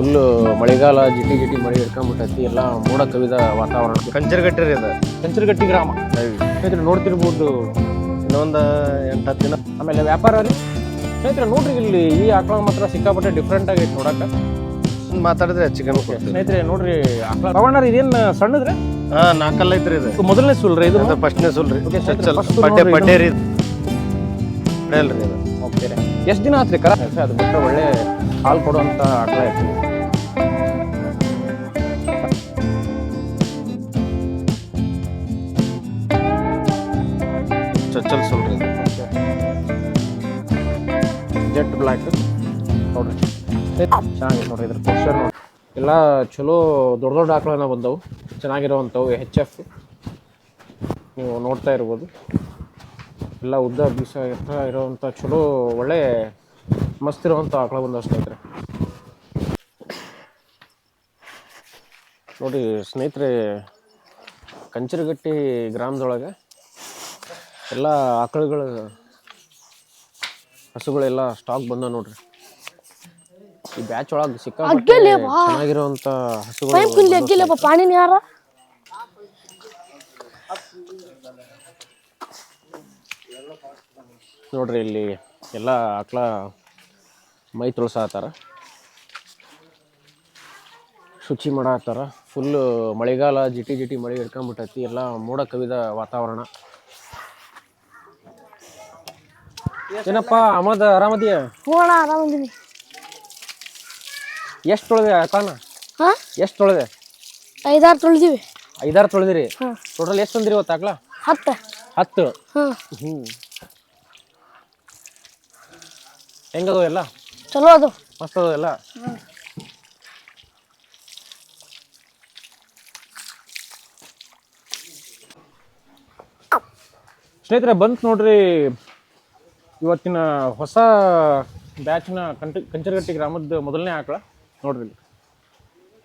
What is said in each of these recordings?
Full ಮಳೆಗಾಲ ಜಿಟಿ ಜಿಟಿ ಮಳೆ ಹಿಡ್ಕೊಂಡ್ಬಿಟ್ಟೈತಿ ಎಲ್ಲ ಮೋಡ ಕವಿದ ವಾತಾವರಣ. ಕಂಚರಗಟ್ಟಿ ರೀ ಇದು. ಕಂಚರಗಟ್ಟಿ ಗ್ರಾಮ ಸ್ನೇಹಿತರೆ ನೋಡ್ತಿರ್ಬೋದು. ಇನ್ನೊಂದು 8-10 ದಿನ. ಆಮೇಲೆ ವ್ಯಾಪಾರ ರೀ ಸ್ನೇಹಿತರೆ ನೋಡ್ರಿ, ಇಲ್ಲಿ ಈ ಆಕಳ ಮಾತ್ರ ಸಿಕ್ಕಾಪಟ್ಟೆ ಡಿಫ್ರೆಂಟ್ ಆಗೈತೆ ನೋಡಕ್ಕೆ. ಮಾತಾಡಿದ್ರೆ ಹೆಚ್ಚು ಕಮ್ಮಿ ಕೊಡ್ತೀವಿ ಸ್ನೇಹಿತರೆ ನೋಡ್ರಿ ಆಕಳ ಪವಣರ್ ಇದೇನು ಸಣ್ಣದ್ರಿ? 4 ಐತ್ರಿ ಇದು. ಮೊದಲನೇ ಸುಲ್ರಿ ಇದು? ಫಸ್ಟ್ನೇ ಸುಲ್ರಿ. ಪಡ್ಡೆ ಪಡ್ಡೆ ರೀ ಅಲ್ರಿ ಇದು. ಓಕೆ ರೀ. ಎಷ್ಟು ದಿನ ಆತ್ರಿ ಕರ? ಅದು ಬಿಟ್ಟರೆ ಒಳ್ಳೆ ಹಾಲು ಕೊಡುವಂಥ ಆಕಳ ಐತಿ. ಚೊಚ್ಚಲ್ ಸುಲ್ರಿ ಇದು. ಜೆಟ್ ಬ್ಲ್ಯಾಕ್ ನೋಡ್ರಿ, ಚೆನ್ನಾಗಿದೆ ನೋಡ್ರಿ. ಇದ್ರ ಪೋಸ್ಟರ್ ನೋಡಿ, ಎಲ್ಲ ಚಲೋ ದೊಡ್ಡ ದೊಡ್ಡ ಆಕಳನ್ನ ಬಂದವು, ಚೆನ್ನಾಗಿರೋವಂಥವು HF ನೀವು ನೋಡ್ತಾ ಇರ್ಬೋದು. ಎಲ್ಲ ಉದ್ದ ಬೀಸ ಎತ್ತರ ಇರೋವಂಥ ಚಲೋ ಒಳ್ಳೆ ಮಸ್ತ್ ಇರೋವಂಥ ಆಕಳ ಬಂದವು ಸ್ನೇಹಿತರೆ. ನೋಡಿ ಸ್ನೇಹಿತರೆ, ಕಂಚರಗಟ್ಟಿ ಗ್ರಾಮದೊಳಗೆ ಎಲ್ಲ ಆಕಳುಗಳು ಹಸುಗಳೆಲ್ಲ ಸ್ಟಾಕ್ ಬಂದ ನೋಡ್ರಿ. ಈ ಬ್ಯಾಚ್ ಒಳಗೆ ಸಿಕ್ಕಾಪಟ್ಟೆ ಚೆನ್ನಾಗಿರುವಂತ ಹಸುಗಳು. ಪಾಣಿನ ಯಾರ ನೋಡ್ರಿ, ಇಲ್ಲಿ ಎಲ್ಲ ಆಕಳ ಮೈ ತೊಳ್ಸಾತಾರ, ಶುಚಿ ಮಾಡತ್ತಾರ. ಫುಲ್ ಮಳೆಗಾಲ ಜಿಟಿ ಜಿಟಿ ಮಳೆ ಹಿಡ್ಕೊಂಡ್ಬಿಟ್ಟೈತಿ, ಎಲ್ಲ ಮೋಡ ಕವಿದ ವಾತಾವರಣ. ಏನಪ್ಪ ಅಹಮದ್, ಆರಾಮದಿಯ? ಹೋಣ ಆರಾಮದಿನಿ. ಎಷ್ಟು ತೊಳೆದೆ ಆಕಳನ? ಎಷ್ಟು ತೊಳೆದೆ? 5-6 ತೊಳೆದಿವಿ. 5-6 ತೊಳೆದಿರಿ? ಟೋಟಲ್ ಎಷ್ಟು ತಂದಿರಿ ಇವತ್ತು ಆಕಳ? 10. ಹೆಂಗದು ಎಲ್ಲ? ಚಲೋ ಅದು, ಮಸ್ತ್ ಅದು ಎಲ್ಲ. ಸ್ನೇಹಿತರೆ ಬಂತು ನೋಡ್ರಿ ಇವತ್ತಿನ ಹೊಸ ಬ್ಯಾಚ್ನ ಕಂಚರಗಟ್ಟಿ ಗ್ರಾಮದ ಮೊದಲನೇ ಆಕಳ ನೋಡ್ರಿ.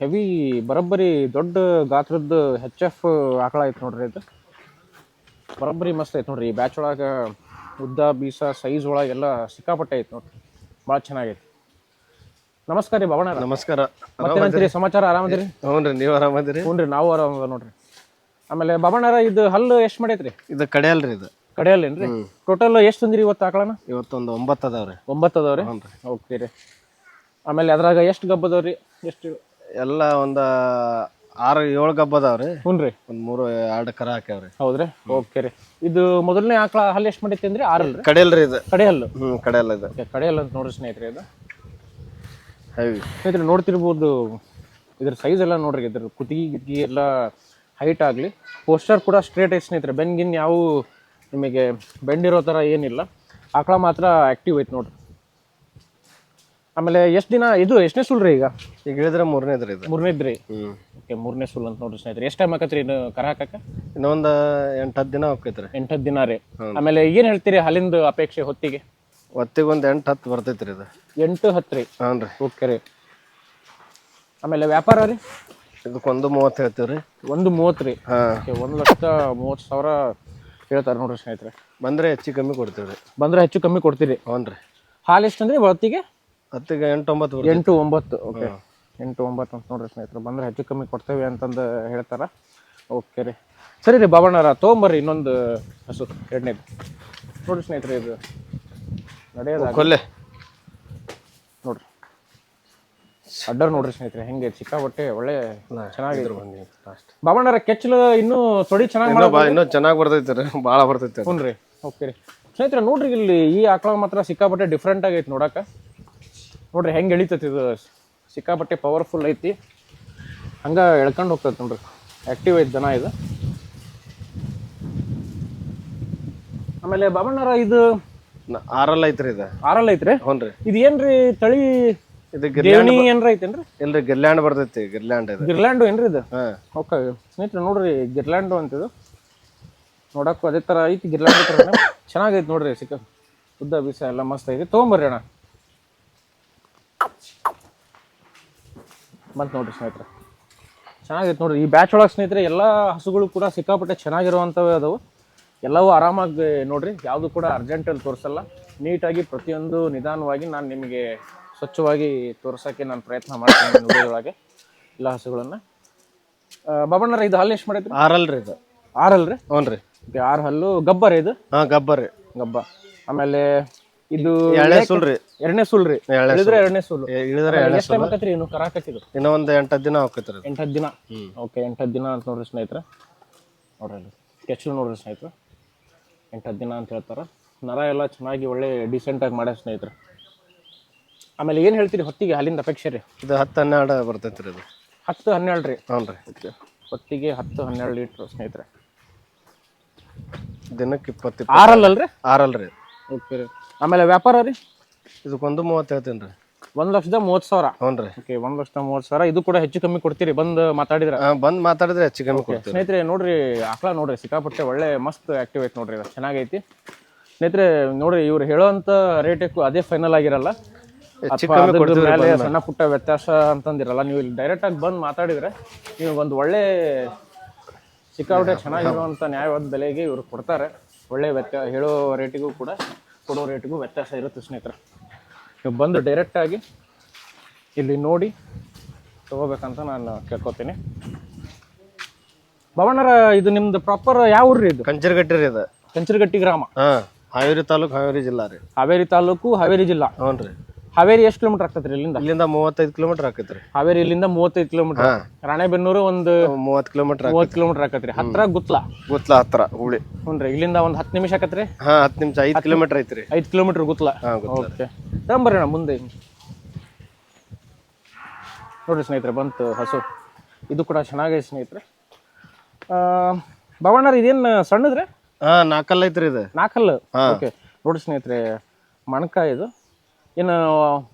ಹೆವಿ ಬರೋಬ್ಬರಿ ದೊಡ್ಡ ಗಾತ್ರದ್ದು HF ಆಕಳ ಐತೆ ನೋಡ್ರಿ. ಇದು ಬರೋಬ್ಬರಿ ಮಸ್ತ್ ಐತೆ ನೋಡ್ರಿ. ಈ ಬ್ಯಾಚ್ ಒಳಗೆ ಉದ್ದ ಬೀಸ ಸೈಜ್ ಒಳಗೆಲ್ಲ ಸಿಕ್ಕಾಪಟ್ಟೆ ಐತೆ ನೋಡ್ರಿ, ಭಾಳ ಚೆನ್ನಾಗೈತಿ. ನಮಸ್ಕಾರ ರೀ ಬಾಬಣ್ಣ. ನಮಸ್ಕಾರ. ಮತ್ತೇನಂತೀರಿ ಸಮಾಚಾರ? ಆರಾಮದಿರಿ? ಹ್ಞೂ ರೀ, ನೀವು ಆರಾಮದಿರಿ? ಹ್ಞೂ ರೀ, ನಾವು ಆರಾಮದ ನೋಡ್ರಿ. ಆಮೇಲೆ ಬಾಬಣ್ಣರ ಇದು ಹಲ್ಲು ಎಷ್ಟು ಮಾಡೈತ್ರಿ? ಇದು ಕಡೆಯಲ್ರಿ ಇದು. ಕಡೆಯಲ್ಲೇನ್ರಿ? ಟೋಟಲ್ ಎಷ್ಟು ತಂದಿರಿ ಇವತ್ತು ಆಕಳನ? ಇವತ್ತೊಂದು 9 ಅದಾವ್ರಿ. 9 ಅದಾವ್ರಿ? ಓಕೆ ರೀ. ಆಮೇಲೆ ಅದ್ರಾಗ ಎಷ್ಟು ಗಬ್ಬ ಅದಾವ್ರಿ? ಎಷ್ಟು? ಎಲ್ಲ ಒಂದು 6-7 ಗಬ್ಬ ಅದಾವ್ರಿ. ಹ್ಞೂ ರೀ. ಒಂದು 3-2 ಕರ ಹಾಕ್ಯಾವ್ರಿ. ಹೌದ್ರಿ? ಓಕೆ ರೀ. ಇದು ಮೊದಲನೇ ಆಕಳ ಹಲ್ಲು ಎಷ್ಟು ಮಾಡೈತಿ ಅಂದ್ರಿ? 6 ಅಲ್ರಿ? ಕಡೆಯಲ್ರಿ ಇದು. ಕಡೆ ಹಲ್ಲು? ಕಡೆಯಲ್ಲ ಇದು. ಕಡೆ ಹಲ್ಲು ಅಂತ ನೋಡ್ರಿ ಸ್ನೇಹಿತರೆ. ಇದು ಹೆವಿ ಸ್ನೇಹಿತರೆ ನೋಡ್ತಿರ್ಬೋದು. ಇದ್ರ ಸೈಜ್ ಎಲ್ಲ ನೋಡ್ರಿ, ಇದ್ರ ಕುತ್ತಿಗೆ ಗಿತ್ತಿಗೆ ಎಲ್ಲ ಹೈಟ್ ಆಗಲಿ. ಪೋಸ್ಟರ್ ಕೂಡ ಸ್ಟ್ರೇಟ್ ಐತೆ ಸ್ನೇಹಿತರೆ. ಬೆನ್ಗಿನ್ ಯಾವ ನಿಮಗೆ ಬೆಂಡಿರೋ ಥರ ಏನಿಲ್ಲ. ಆಕಳ ಮಾತ್ರ ಆ್ಯಕ್ಟಿವ್ ಐತೆ ನೋಡ್ರಿ. ಆಮೇಲೆ ಎಷ್ಟು ದಿನ ಇದು ಎಷ್ಟನೇ ಸುಲ್ರಿ ಈಗ? ಈಗ ಹೇಳಿದ್ರೆ 3ನೇದ್ರಿ ಇದು. 3ನೇದ್ರಿ? ಓಕೆ, 3ನೇ ಸುಲ್ ಅಂತ ನೋಡ್ರಿ ಸ್ನೇಹಿತರೆ. ಎಷ್ಟು ಟೈಮ್ ಆಕತ್ರಿ ಇನ್ನು ಕರ ಹಾಕಕ್ಕೆ? ಇನ್ನೊಂದು 8-10 ದಿನ ಹೋಗ್ತೈತ್ರಿ. 8-10 ದಿನ ರೀ. ಆಮೇಲೆ ಏನು ಹೇಳ್ತೀರಿ ಹಾಲಿಂದು ಅಪೇಕ್ಷೆ ಹೊತ್ತಿಗೆ? ಹೊತ್ತಿಗೆ ಒಂದು 8-10 ಬರ್ತೈತ್ರಿ ಇದು. 8-10 ರೀ? ಹಾಂ ರೀ. ಓಕೆ ರೀ. ಆಮೇಲೆ ವ್ಯಾಪಾರ ರೀ? ಇದಕ್ಕೊಂದು 30 ಹೇಳ್ತೀವಿ ರೀ. 1.30 ರೀ? ಹಾಂ. 1,30,000 ಹೇಳ್ತಾರೆ ನೋಡ್ರಿ ಸ್ನೇಹಿತರೆ. ಬಂದರೆ ಹೆಚ್ಚು ಕಮ್ಮಿ ಕೊಡ್ತೀವಿ ರೀ. ಬಂದರೆ ಹೆಚ್ಚು ಕಮ್ಮಿ ಕೊಡ್ತೀರಿ? ಹ್ಞೂ ರೀ. ಹಾಲು ಎಷ್ಟು ಅಂದ್ರೆ ಹೊತ್ತಿಗೆ? ಹೊತ್ತಿಗೆ 8-9. 8-9. ಓಕೆ, 8-9 ಅಂತ ನೋಡ್ರಿ ಸ್ನೇಹಿತರೆ. ಬಂದರೆ ಹೆಚ್ಚು ಕಮ್ಮಿ ಕೊಡ್ತೇವೆ ಅಂತಂದು ಹೇಳ್ತಾರೆ. ಓಕೆ ರೀ, ಸರಿ ರೀ ಬಾಬಣ್ಣರ. ತೊಗೊಂಬರ್ರಿ ಇನ್ನೊಂದು ಹಸು, 2ನೇದು ನೋಡ್ರಿ ಸ್ನೇಹಿತರೆ. ಇದು ನಡೆಯೋದ ಕೊಲ್ಲೆ ನೋಡ್ರಿ, ಅಡ್ಡರ್ ನೋಡ್ರಿ ಸ್ನೇಹಿತರೆ ಹೆಂಗೆ ಸಿಕ್ಕಾಪಟ್ಟೆ ಒಳ್ಳೆ ಚೆನ್ನಾಗಿದ್ರು. ಬಾಬಣ್ಣರ ಕೆಚ್ಚಲು ಇನ್ನೂ ತೊಡಿ ಚೆನ್ನಾಗಿ ಇನ್ನೂ ಚೆನ್ನಾಗಿ ಬರ್ತೈತೆ ರೀ, ಭಾಳ ಬರ್ತೈತೆ. ಹ್ಞೂ ರೀ. ಓಕೆ ರೀ. ಸ್ನೇಹಿತರೆ ನೋಡ್ರಿ, ಇಲ್ಲಿ ಈ ಆಕಳ ಮಾತ್ರ ಸಿಕ್ಕಾಪಟ್ಟೆ ಡಿಫ್ರೆಂಟ್ ಆಗೈತೆ ನೋಡಕ್ಕೆ. ನೋಡ್ರಿ ಹೆಂಗೆ ಎಳಿತೈತಿ ಇದು, ಸಿಕ್ಕಾಪಟ್ಟೆ ಪವರ್ಫುಲ್ ಐತಿ. ಹಂಗೆ ಎಳ್ಕೊಂಡು ಹೋಗ್ತೈತೆ ನೋಡ್ರಿ, ಆ್ಯಕ್ಟಿವ್ ಐತೆ ದನ ಇದು. ಆಮೇಲೆ ಬಾಬಣ್ಣರ ಇದು 6 ಐತ್ರಿ ಇದು. 6 ಐತ್ರಿ? ಹ್ಞೂ ರೀ. ಇದು ಏನ್ರಿ ತಳಿ? ಇದು ಗಿರ್ಲಾಂಡ್ ಏನ್ರ ಐತೇನ್ರಿ? ಇಲ್ರಿ, ಗಿರ್ಲ್ಯಾಂಡ್ ಬರ್ತೈತಿ. ಗಿರ್ಲ್ಯಾಂಡ್ ಇದು. ಗಿರ್ಲ್ಯಾಂಡು ಏನ್ರಿ ಇದು? ಹಾಂ. ಓಕೆ ಸ್ನೇಹಿತರೆ ನೋಡ್ರಿ, ಗಿರ್ಲ್ಯಾಂಡು ಅಂತಿದು ನೋಡಕ್ಕೂ ಅದೇ ಥರ ಐತಿ. ಗಿರ್ಲ್ಯಾಂಡ್ ಥರ ಚೆನ್ನಾಗೈತೆ ನೋಡ್ರಿ. ಉದ್ದ ಬೀಸ ಎಲ್ಲ ಮಸ್ತ್ ಐತಿ. ತೊಗೊಂಬರ್ರಿ ಅಣ್ಣ. ಬಂತು ನೋಡ್ರಿ ಸ್ನೇಹಿತರೆ, ಚೆನ್ನಾಗೈತೆ ನೋಡ್ರಿ. ಈ ಬ್ಯಾಚ್ ಒಳಗೆ ಸ್ನೇಹಿತರೆ ಎಲ್ಲ ಹಸುಗಳು ಕೂಡ ಸಿಕ್ಕಾಪಟ್ಟೆ ಚೆನ್ನಾಗಿರುವಂಥವೇ ಅದಾವು. ಎಲ್ಲವೂ ಆರಾಮಾಗಿ ನೋಡ್ರಿ, ಯಾವುದು ಕೂಡ ಅರ್ಜೆಂಟಲ್ಲಿ ತೋರಿಸಲ್ಲ. ನೀಟಾಗಿ ಪ್ರತಿಯೊಂದು ನಿಧಾನವಾಗಿ ನಾನು ನಿಮಗೆ ಸ್ವಚ್ಛವಾಗಿ ತೋರ್ಸೋಕ್ಕೆ ನಾನು ಪ್ರಯತ್ನ ಮಾಡ್ತೀನಿ ನನ್ನ ವಿಡಿಯೋದೊಳಗೆ ಎಲ್ಲ ಹಸುಗಳನ್ನು. ಬಾಬಣ್ಣರ ಇದು ಹಲ್ಲು ಎಷ್ಟು ಮಾಡಿದ್ರಿ? 6 ಅಲ್ರಿ ಇದು. 6 ಅಲ್ರಿ? ಹ್ಞೂ ರೀ. ಓಕೆ, 6 ಹಲ್ಲು. ಗಬ್ಬರ ಇದು? ಹಾಂ, ಗಬ್ಬ ರೀ. ಗಬ್ಬ. ಆಮೇಲೆ ಇದು ಎಳೆ ಸೂಲ್ ರೀ. ಎರಡನೇ ಸೂಲ್ ರೀ. ಇಳಿದ್ರೆ ಎರಡನೇ ಸೂಲು. ಇಳಿದ್ರೆ ಎಷ್ಟು ಟೈಮ್ ಆಕತ್ರಿ ಇನ್ನು ಕರಾಕತ್ತಿದ್ರು? ಇನ್ನೂ ಒಂದು 8 ದಿನ ಹೋಗ್ತೈತ್ರಿ. 8 ದಿನ. ಓಕೆ, 8 ದಿನ ಅಂತ ನೋಡ್ರಿ ಸ್ನೇಹಿತರೆ. ನೋಡ್ರಿ ಅಲ್ಲಿ ಕೆಚ್ಚಲು ನೋಡ್ರಿ ಸ್ನೇಹಿತರೆ, 8 ದಿನ ಅಂತ ಹೇಳ್ತಾರೆ. ನರ ಎಲ್ಲ ಚೆನ್ನಾಗಿ ಒಳ್ಳೆ ಡಿಸೆಂಟಾಗಿ ಮಾಡ್ಯಾರ ಸ್ನೇಹಿತರೆ. ಆಮೇಲೆ ಏನು ಹೇಳ್ತೀರಿ ಹೊತ್ತಿಗೆ ಹಾಲಿಂದ ಅಪೇಕ್ಷೆ ರೀ? ಇದು 10-12 ಬರ್ತೈತೆ ರೀ. ಇದು 10-12 ರೀ? ಹ್ಞೂ ರೀ. ಓಕೆ, ಹೊತ್ತಿಗೆ 10-12 ಲೀಟ್ರ್ ಸ್ನೇಹಿತರೆ. ದಿನಕ್ಕೆ 20. 6 ಅಲ್ರಿ? 6 ಅಲ್ರಿ. ಓಕೆ ರೀ. ಆಮೇಲೆ ವ್ಯಾಪಾರ ರೀ? ಇದಕ್ಕೊಂದು 30 ಹೇಳ್ತೀನಿ ರೀ. 1,30,000. ಹ್ಞೂ ರೀ. ಓಕೆ, 1,30,000. ಇದು ಕೂಡ ಹೆಚ್ಚು ಕಮ್ಮಿ ಕೊಡ್ತೀರಿ ಬಂದು ಮಾತಾಡಿದ್ರೆ? ಬಂದು ಮಾತಾಡಿದ್ರೆ ಹೆಚ್ಚು ಕಮ್ಮಿ ಕೊಡ್ತೀವಿ ಸ್ನೇಹಿತರೆ. ನೋಡ್ರಿ ಆಕಳ ನೋಡ್ರಿ ಸಿಕ್ಕಾಪಟ್ಟೆ ಒಳ್ಳೆ ಮಸ್ತ್ ಆಕ್ಟಿವ್ ಐತೆ ನೋಡ್ರಿ, ಇದು ಚೆನ್ನಾಗೈತಿ ಸ್ನೇಹಿತರೆ. ನೋಡ್ರಿ ಇವ್ರು ಹೇಳೋಂಥ ರೇಟಕ್ಕೂ ಅದೇ ಫೈನಲ್ ಆಗಿರಲ್ಲ, ಅಥವಾ ಅದ್ರ ಮೇಲೆ ಸಣ್ಣ ಪುಟ್ಟ ವ್ಯತ್ಯಾಸ ಅಂತಂದಿರಲ್ಲ. ನೀವು ಇಲ್ಲಿ ಡೈರೆಕ್ಟ್ ಆಗಿ ಬಂದು ಮಾತಾಡಿದ್ರೆ ನೀವು ಒಂದು ಒಳ್ಳೆ ಸಿಕ್ಕಾಪಟ್ಟೆ ಚೆನ್ನಾಗಿರುವಂಥ ನ್ಯಾಯವಾದ ಬೆಲೆಗೆ ಇವರು ಕೊಡ್ತಾರೆ. ಒಳ್ಳೆ ಹೇಳೋ ರೇಟಿಗೂ ಕೂಡ ಕೊಡೋ ರೇಟಿಗೂ ವ್ಯತ್ಯಾಸ ಇರುತ್ತೆ ಸ್ನೇಹಿತರೆ. ನೀವು ಬಂದು ಡೈರೆಕ್ಟಾಗಿ ಇಲ್ಲಿ ನೋಡಿ ತಗೋಬೇಕಂತ ನಾನು ಕೇಳ್ಕೊತೀನಿ. ಭವಣ್ಣರ ಇದು ನಿಮ್ದು ಪ್ರಾಪರ್ ಯಾವ ಊರ್ರಿ? ಇದು ಕಂಚರಗಟ್ಟಿ ರೀ. ಇದು ಕಂಚರಗಟ್ಟಿ ಗ್ರಾಮ. ಹಾಂ, ಹಾವೇರಿ ತಾಲೂಕು, ಹಾವೇರಿ ಜಿಲ್ಲಾ ರೀ. ಹಾವೇರಿ ತಾಲೂಕು, ಹಾವೇರಿ ಜಿಲ್ಲಾ. ಹ್ಞೂ ರೀ. ಹಾವೇರಿ ಎಷ್ಟು ಕಿಲೋಮೀಟರ್ ಆಗ್ತೈತ್ರಿ ಇಲ್ಲಿಂದ? ಇಲ್ಲಿಂದ 35 ಕಿಲೋಮೀಟರ್ ಆಕೈತೆ ರೀ. ಹಾವೇರಿ ಇಲ್ಲಿಂದ 35 ಕಿಲೋಮೀಟರ್. ರಾಣೆಬೆನ್ನೂರು ಒಂದು 30 ಕಿಲೋಮೀಟರ್. 30 ಕಿಲೋಮೀಟರ್ ಆಕತ್ರಿ. ಹತ್ರ ಗುತ್ಲ ಹತ್ರ ಹುಳಿ. ಹ್ಞೂ ಇಲ್ಲಿಂದ ಒಂದು 10 ನಿಮಿಷ ಆಕತ್ರಿ. ಹಾಂ, 10 ನಿಮಿಷ. 5 ಕಿಲೋಮೀಟರ್ ಐತ್ರಿ. 5 ಕಿಲೋಮೀಟರ್ ಗುತ್ಲ. ಓಕೆ, ತಗೊಂಬರ್ರಿ ಅಣ್ಣ ಮುಂದೆ. ನೋಡ್ರಿ ಸ್ನೇಹಿತರೆ, ಬಂತು ಹಸು. ಇದು ಕೂಡ ಚೆನ್ನಾಗೈತೆ ಸ್ನೇಹಿತರೆ. ಭವಣ್ಣರ ಇದೇನು ಸಣ್ಣದ್ರಿ? ಹಾಂ, 4 ಹಲ್ಲು ಐತ್ರಿ ಇದು. 4 ಹಲ್ಲು. ಓಕೆ, ನೋಡ್ರಿ ಸ್ನೇಹಿತರೆ, ಮಣಕ ಇದು. ಏನು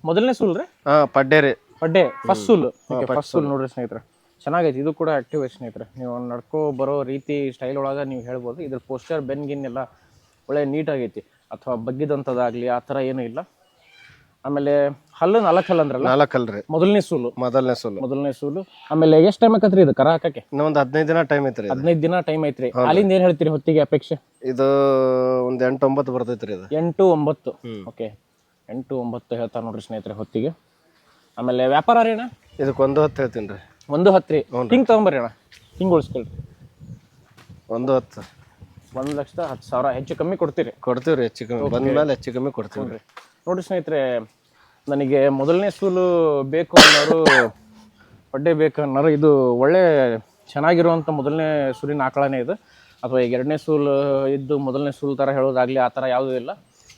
ಮೊದಲನೇ ಸೂಲ್ ರೀ? ಹಾಂ, ಪಡ್ಡೆ ರೀ. ಪಡ್ಡೆ ಫಸ್ಟ್ ಸೂಲ್. ಓಕೆ, ಫಸ್ಟ್ ಸೂಲ್ ನೋಡ್ರಿ ಸ್ನೇಹಿತರೆ, ಚೆನ್ನಾಗೈತಿ. ಇದು ಕೂಡ ಆಕ್ಟಿವ್ ಐತೆ ಸ್ನೇಹಿತರೆ. ನೀವು ನಡ್ಕೋ ಬರೋ ರೀತಿ ಸ್ಟೈಲ್ ಒಳಗೆ ನೀವು ಹೇಳ್ಬೋದು. ಇದ್ರ ಪೋಸ್ಚರ್ ಬೆನ್ಗಿನ್ನೆಲ್ಲ ಒಳ್ಳೆ ನೀಟಾಗೈತಿ, ಅಥವಾ ಬಗ್ಗಿದಂಥದ್ದಾಗಲಿ ಆ ಥರ ಏನೂ ಇಲ್ಲ. ಆಮೇಲೆ ಹಲ್ಲು 4 ಹಲ್ಲು ಅಂದ್ರಲ್ಲ? 4 ಹಲ್ಲು ರೀ. ಮೊದಲನೇ ಸೂಲು. ಮೊದಲನೇ ಸೂಲು. ಆಮೇಲೆ ಎಷ್ಟು ಟೈಮ್ ಆಕತ್ರಿ ಇದು ಕರ ಹಾಕಕ್ಕೆ? ಇನ್ನೊಂದು 15 ದಿನ ಟೈಮ್ ಐತ್ರಿ. 15 ದಿನ ಟೈಮ್ ಐತ್ರಿ. ಅಲ್ಲಿಂದ ಏನು ಹೇಳ್ತೀರಿ ಹೊತ್ತಿಗೆ ಅಪೇಕ್ಷೆ? ಇದು ಒಂದು 8-9 ಬರ್ತೈತ್ರಿ. ಇದು 8-9. ಓಕೆ, 8-9 ಹೇಳ್ತಾರೆ ನೋಡ್ರಿ ಸ್ನೇಹಿತರೆ ಹೊತ್ತಿಗೆ. ಆಮೇಲೆ ವ್ಯಾಪಾರ ರೀ ಅಣ್ಣ? ಇದಕ್ಕೆ 1-10 ಹೇಳ್ತೀನಿ ರೀ. 1-10 ರೀ. ಹಿಂಗೆ ತಗೊಂಬರ್ರಿ ಅಣ್ಣ, ಹಿಂಗೆ ಉಳಿಸ್ಕೊಳ್ರಿ. 1-10. 1,10,000 ಹೆಚ್ಚು ಕಮ್ಮಿ ಕೊಡ್ತೀರಿ? ಕೊಡ್ತೀವಿ ರೀ, ಹೆಚ್ಚು ಕಮ್ಮಿ ಬಂದ್ಮೇಲೆ ಹೆಚ್ಚು ಕಮ್ಮಿ ಕೊಡ್ತೀವಿ ರೀ. ನೋಡಿರಿ ಸ್ನೇಹಿತರೆ, ನನಗೆ ಮೊದಲನೇ ಸೂಲು ಬೇಕು ಅನ್ನೋರು, ಪಡ್ಡೆ ಬೇಕು ಅನ್ನೋರು, ಇದು ಒಳ್ಳೆ ಚೆನ್ನಾಗಿರುವಂಥ ಮೊದಲನೇ ಸೂಲಿನ ಆಕಳನೇ ಇದು. ಅಥವಾ ಈಗ ಎರಡನೇ ಸೂಲು ಇದ್ದು ಮೊದಲನೇ ಸೂಲ್ ಥರ ಹೇಳೋದಾಗಲಿ ಆ ಥರ ಯಾವುದೂ ಇಲ್ಲ.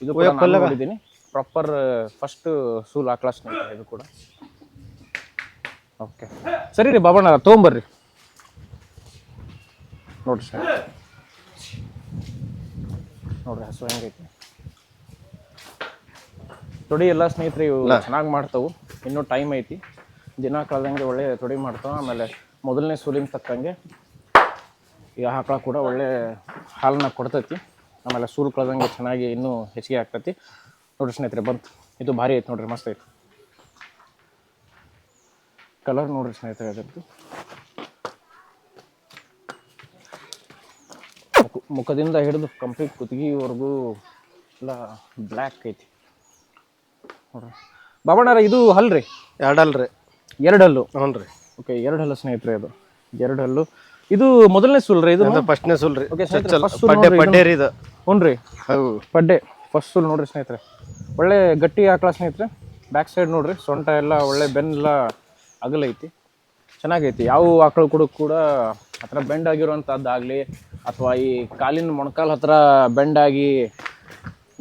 ಇದು ಕೂಡ ನಾನು ನೋಡಿದ್ದೀನಿ, ಪ್ರಾಪರ್ ಫಸ್ಟ್ ಸೂಲ್ ಆಕಳ ಸ್ನೇಹಿತರೆ ಇದು ಕೂಡ. ಓಕೆ, ಸರಿ ರೀ ಬಾಬಣ್ಣ, ತೊಗೊಂಬರ್ರಿ. ನೋಡ್ರಿ ಸರ್, ನೋಡ್ರಿ ಹಸು ಹೆಂಗೈತಿ. ತೊಡಿ ಎಲ್ಲ ಸ್ನೇಹಿತರೆ ಇವು ಚೆನ್ನಾಗಿ ಮಾಡ್ತಾವೆ. ಇನ್ನೂ ಟೈಮ್ ಐತಿ, ದಿನ ಕಳೆದಂಗೆ ಒಳ್ಳೆ ತೊಡಿ ಮಾಡ್ತಾವೆ. ಆಮೇಲೆ ಮೊದಲನೇ ಸೂಲಿನ ತಕ್ಕಂಗೆ ಈ ಆಕಳ ಕೂಡ ಒಳ್ಳೆ ಹಾಲನ್ನ ಕೊಡ್ತೈತಿ. ಆಮೇಲೆ ಸೂಲು ಕಳೆದಂಗೆ ಚೆನ್ನಾಗಿ ಇನ್ನೂ ಹೆಚ್ಚಿಗೆ ಆಗ್ತೈತಿ. ನೋಡ್ರಿ ಸ್ನೇಹಿತರೆ, ಬಂತು. ಇದು ಭಾರಿ ಐತಿ ನೋಡ್ರಿ, ಮಸ್ತ್ ಐತಿ. ಕಲರ್ ನೋಡ್ರಿ ಸ್ನೇಹಿತರೆ, ಅದರದ್ದು ಮುಖದಿಂದ ಹಿಡಿದು ಕಂಪ್ಲೀಟ್ ಕುತ್ತಿಗೆವರೆಗೂ ಎಲ್ಲ ಬ್ಲ್ಯಾಕ್ ಐತಿ ನೋಡ್ರಿ. ಬಾಬಣ್ಣರ ಇದು ಹಲ್ರಿ? 2 ಹಲ್ಲು ರೀ. 2 ಹಲ್ಲು. ಹ್ಞೂ ರೀ. ಓಕೆ, 2 ಹಲ್ಲು ಸ್ನೇಹಿತರೆ, ಇದು 2 ಹಲ್ಲು. ಇದು ಮೊದಲನೇ ಸೂಲ್ ರೀ? ಇದು ಫಸ್ಟ್ನೇ ಸೂಲ್ ರೀ. ಓಕೆ, ಪಡ್ಡೆ ರೀ ಇದು. ಹ್ಞೂ ರೀ, ಪಡ್ಡೆ ಫಸ್ಟ್ ಸೂಲ್ ನೋಡ್ರಿ ಸ್ನೇಹಿತರೆ. ಒಳ್ಳೆ ಗಟ್ಟಿ ಆಕಳ ಸ್ನೇಹಿತರೆ. ಬ್ಯಾಕ್ ಸೈಡ್ ನೋಡ್ರಿ, ಸೊಂಟ ಎಲ್ಲ ಒಳ್ಳೆ ಬೆನ್ನೆಲ್ಲ ಅಗಲೈತಿ, ಚೆನ್ನಾಗೈತಿ. ಯಾವ ಆಕಳು ಕೂಡ ಆ ಥರ ಬೆಂಡ್ ಆಗಿರುವಂಥದ್ದಾಗಲಿ, ಅಥವಾ ಈ ಕಾಲಿನ ಮೊಣಕಾಲು ಹತ್ರ ಬೆಂಡಾಗಿ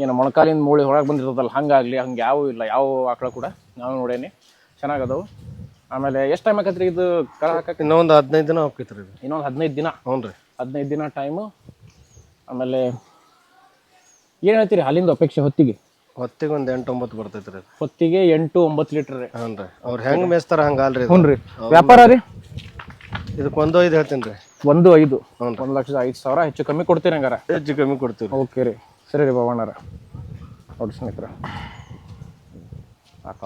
ಏನು ಮೊಣಕಾಲಿನ ಮೂಳೆ ಹೊರಗೆ ಬಂದಿರ್ತದಲ್ಲ ಹಂಗಾಗಲಿ, ಹಂಗೆ ಯಾವೂ ಇಲ್ಲ. ಯಾವ ಆಕಳ ಕೂಡ ನಾವು ನೋಡೇನಿ, ಚೆನ್ನಾಗದವು. ಆಮೇಲೆ ಎಷ್ಟು ಟೈಮ್ ಆಕತ್ರಿ ಇದು ಕರ ಹಾಕಕ್ಕೆ? ಇನ್ನೊಂದು 15 ದಿನ ಹೋಗ್ತೈತೆ ರೀ. ಇನ್ನೊಂದು 15 ದಿನ? ಹ್ಞೂ ರೀ, 15 ದಿನ ಟೈಮು. ಆಮೇಲೆ ಏನು ಹೇಳ್ತೀರಿ ಹಾಲಿಂದ ಅಪೇಕ್ಷೆ ಹೊತ್ತಿಗೆ? ಹೊತ್ತಿಗೆ ಒಂದು 8-9 ಬರ್ತೈತೆ ರೀ. ಹೊತ್ತಿಗೆ 8-9 ಲೀಟ್ರ್ ರೀ. ಹ್ಞೂ ರೀ. ಅವ್ರು ಹೆಂಗೆ ಮೇಯ್ಸ್ತಾರ ಹಂಗೆ ಅಲ್ರಿ. ಹ್ಞೂ ರೀ. ವ್ಯಾಪಾರ ರೀ? ಇದಕ್ಕೆ 1.5 ಹೇಳ್ತೀನಿ ರೀ. 1.5. 1,05,000 ಹೆಚ್ಚು ಕಮ್ಮಿ ಕೊಡ್ತೀರಿ ಹಂಗಾರ? ಹೆಚ್ಚು ಕಮ್ಮಿ ಕೊಡ್ತೀವಿ. ಓಕೆ ರೀ, ಸರಿ ರೀ ಬಾಬಣ್ಣರ. ನೋಡಿ ಸ್ನೇಹಿತರೆ, ಆಕ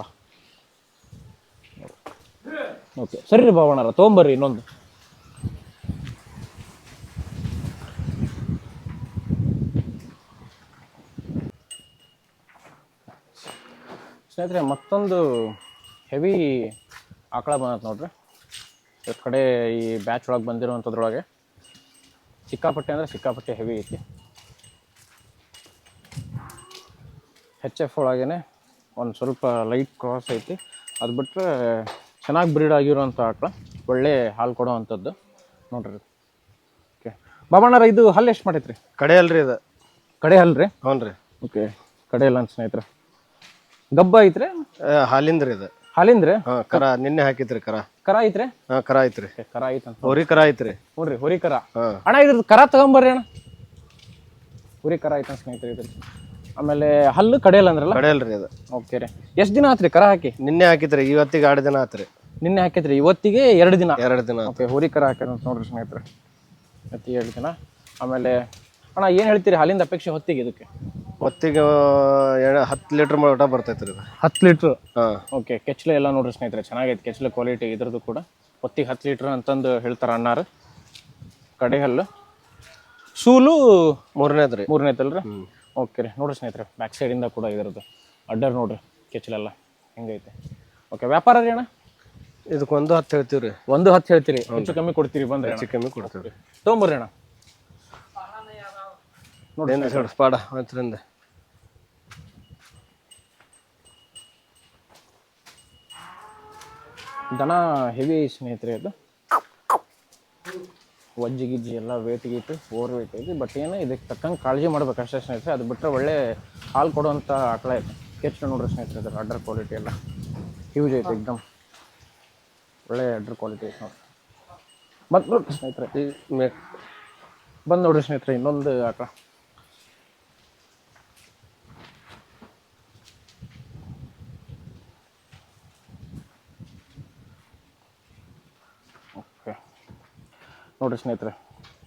ಓಕೆ, ಸರಿ ರೀ ಬಾಬಣ್ಣರ, ತೊಗೊಂಬರ್ರಿ ಇನ್ನೊಂದು. ಸ್ನೇಹಿತರೆ ಮತ್ತೊಂದು ಹೆವಿ ಆಕಳ ಬಂದತ್ ನೋಡ್ರಿ. ಈ ಕಡೆ ಈ ಬ್ಯಾಚ್ ಒಳಗೆ ಬಂದಿರುವಂಥದ್ರೊಳಗೆ ಸಿಕ್ಕಾಪಟ್ಟೆ ಅಂದರೆ ಸಿಕ್ಕಾಪಟ್ಟೆ ಹೆವಿ ಐತಿ. HF ಒಳಗೇ ಒಂದು ಸ್ವಲ್ಪ ಲೈಟ್ ಕ್ರಾಸ್ ಐತಿ. ಅದು ಬಿಟ್ಟರೆ ಚೆನ್ನಾಗಿ ಬ್ರೀಡ್ ಆಗಿರುವಂಥ ಆಕಳ, ಒಳ್ಳೆ ಹಾಲು ಕೊಡೋವಂಥದ್ದು ನೋಡ್ರಿ. ಓಕೆ ಬಾಬಣ್ಣರ ಇದು ಹಲ್ಲು ಎಷ್ಟು ಮಾಡೈತ್ರಿ? ಕಡೆ ಅಲ್ರಿ ಇದು. ಕಡೆ ಹಲ್ಲು ರೀ? ಹ್ಞೂ ರೀ. ಓಕೆ ಕಡೆ ಇಲ್ಲ ಅಂತ ಸ್ನೇಹಿತರೆ. ಗಬ್ಬ ಐತ್ರಿ? ಹಾಲಿಂದ್ರಿ ಇದು. ಹಾಲಿಂದ್ರಿ? ಹಾಂ ಕರ ನಿನ್ನೆ ಹಾಕಿತ್ರಿ ಕರ. ಕರ ಐತ್ರಿ? ಹಾಂ ಕರ ಐತ್ರಿ. ಕರ ಐತಂತ. ಹೋರಿ ಕರ ಐತ್ರಿ. ಹ್ಞೂ ರೀ ಹೋರಿ ಕರ. ಹಾಂ ಅಣ್ಣ ಇದ್ರದ್ದು ಕರ ತಗೊಂಬರ್ರಿ ಅಣ್ಣ. ಹೋರಿ ಕರ ಐತಂತ ಸ್ನೇಹಿತರೆ ಇದ್ರಿ. ಆಮೇಲೆ ಹಲ್ಲು ಕಡೆಯಲ್ಲ ಅಂದ್ರಲ್ಲ? ಕಡೆ ಅಲ್ರಿ ಇದು. ಓಕೆ ರೀ. ಎಷ್ಟು ದಿನ ಆತ್ರಿ ಕರ ಹಾಕಿ? ನಿನ್ನೆ ಹಾಕಿತ್ರಿ, ಇವತ್ತಿಗೆ 2 ದಿನ ಆತ್ರಿ. ನಿನ್ನೆ ಹಾಕೈತ್ರಿ, ಇವತ್ತಿಗೆ 2 ದಿನ. 2 ದಿನ. ಓಕೆ ಹೋರಿ ಕರ ಹಾಕ್ಯಾರ ಅಂತ ನೋಡ್ರಿ ಸ್ನೇಹಿತರೆ. ಇವತ್ತಿಗೆ 2 ದಿನ. ಆಮೇಲೆ ಅಣ್ಣ ಏನು ಹೇಳ್ತೀರಿ ಹಾಲಿಂದ ಅಪೇಕ್ಷೆ ಹೊತ್ತಿಗೆ ಇದಕ್ಕೆ? ಹೊತ್ತಿಗೆ 10 ಲೀಟ್ರ್ ಮಟ್ಟ ಬರ್ತೈತ್ರಿ ಇದು. 10 ಲೀಟ್ರ್? ಹಾಂ. ಓಕೆ ಕೆಚ್ಚಲೆ ಎಲ್ಲ ನೋಡ್ರಿ ಸ್ನೇಹಿತರೆ ಚೆನ್ನಾಗೈತೆ. ಕೆಚ್ಚಲೆ ಕ್ವಾಲಿಟಿ ಇದ್ರದ್ದು ಕೂಡ ಹೊತ್ತಿಗೆ 10 ಲೀಟ್ರ್ ಅಂತಂದು ಹೇಳ್ತಾರೆ ಅಣ್ಣಾರು. ಕಡೆ ಹಲ್ಲು ಸೂಲು ಮೂರನೇದ್ರಿ. ಮೂರನೇದಲ್ರಿ? ಓಕೆ ರೀ. ನೋಡ್ರಿ ಸ್ನೇಹಿತರೆ ಬ್ಯಾಕ್ ಸೈಡಿಂದ ಕೂಡ ಇದ್ರದ್ದು ಅಡ್ಡರ್ ನೋಡ್ರಿ ಕೆಚ್ಚಲೆಲ್ಲ ಹೆಂಗೈತೆ. ಓಕೆ ವ್ಯಾಪಾರ ರೀ ಅಣ್ಣ? ಇದಕ್ಕೆ 1.10 ಹೇಳ್ತೀವಿ ರೀ. 1.10 ಹೇಳ್ತೀರಿ? ಹೆಚ್ಚು ಕಮ್ಮಿ ಕೊಡ್ತೀರಿ ಬಂದ್ರೆ? ಹೆಚ್ಚು ಕಮ್ಮಿ ಕೊಡ್ತೀವಿ. ತೊಗೊಂಬರ್ರಿ ಅಣ್ಣ. ನೋಡಿ ಸ್ಪಾಡ ಹತ್ತರಿಂದ ದನ ಹೆವಿ ಸ್ನೇಹಿತರೆ. ಅದು ವಜ್ಜಿ ಗಿಜ್ಜಿ ಎಲ್ಲ ವೇಟ್ ಗೀಟ್ ಓವರ್ ವೇಟ್ ಐತಿ. ಬಟ್ ಏನು ಇದಕ್ಕೆ ತಕ್ಕಂಗೆ ಕಾಳಜಿ ಮಾಡ್ಬೇಕು ಅಷ್ಟೇ ಸ್ನೇಹಿತರೆ. ಅದು ಬಿಟ್ಟರೆ ಒಳ್ಳೆ ಹಾಲು ಕೊಡುವಂಥ ಆಕಳ ಐತೆ. ಕೆಚ್ಚು ನೋಡ್ರಿ ಸ್ನೇಹಿತರೆ, ಅದ್ರ ಅಡ್ಡರ್ ಕ್ವಾಲಿಟಿ ಎಲ್ಲ ಹ್ಯೂಜ್ ಐತೆ ಎಕ್ದಮ್. ಒಳ್ಳೆ ಅಡ್ಡರ್ ಕ್ವಾಲಿಟಿ ಐತೆ ನೋಡ್ರಿ. ಮತ್ತು ನೋಡ್ರಿ ಸ್ನೇಹಿತರೆ ಬಂದು ನೋಡ್ರಿ ಸ್ನೇಹಿತರೆ ಇನ್ನೊಂದು ಆಕಳ. ಓಕೆ ನೋಡ್ರಿ ಸ್ನೇಹಿತರೆ